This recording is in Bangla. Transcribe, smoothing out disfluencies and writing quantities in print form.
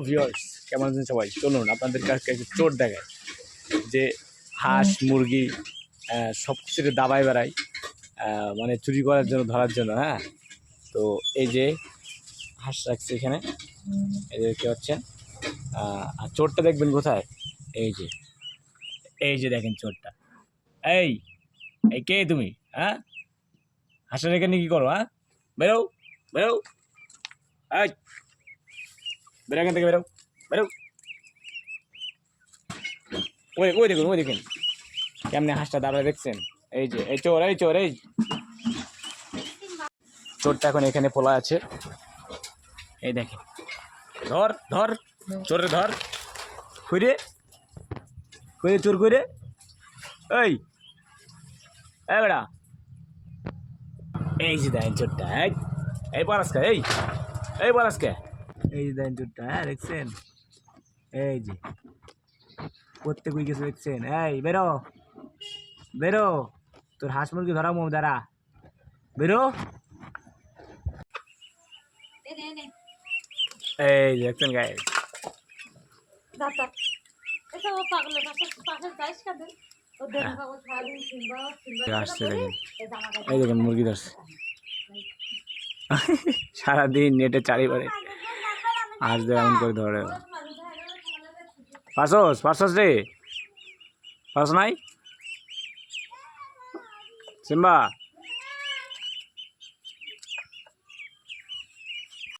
ভিউয়ার্স, কেমন আছেন সবাই? চলুন আপনাদের কাছে চোর দেখায় যে হাঁস মুরগি সব কিছু দাবায় বেড়ায়, মানে চুরি করার জন্য, ধরার জন্য। হ্যাঁ, তো এই যে হাঁস রাখছে এখানে, এই যে দেখতে পাচ্ছেন। আর চোরটা দেখবেন কোথায়? এই যে দেখেন চোরটা। এই এই কে তুমি? হ্যাঁ, হাঁসের এখানে কি করো? হ্যাঁ, বেরো বেরো, এই বেরো এখান থেকে, বেরো বেরো। ওই দেখুন কেমনে হাঁসটা দাঁড়ায়, দেখছেন? এই যে এই চোর, এই চোরটা এখন এখানে পোলা আছে। এই দেখেন, ধর ধর চোরে, ধর কইরে চোর কইরে। এই বেড়া, এই যে দেখেন চোরটা। এই পলাশকা, এই পলাশকা, এই যে দেখেন চোরটা। হ্যাঁ, দেখছেন? এই যে করতে কই গেছে, দেখছেন? এই বেরো বেরো, তোর হাঁস মুরগি ধরা মো, দাঁড়া, বেরো। এই দেখছেন গাইস, এই দেখুন মুরগি ধরছে সারাদিন নেটে চারিবারে হাঁস দিয়ে এমন করে ধরে। পারছস রে, পারছ নাই সিম্বা?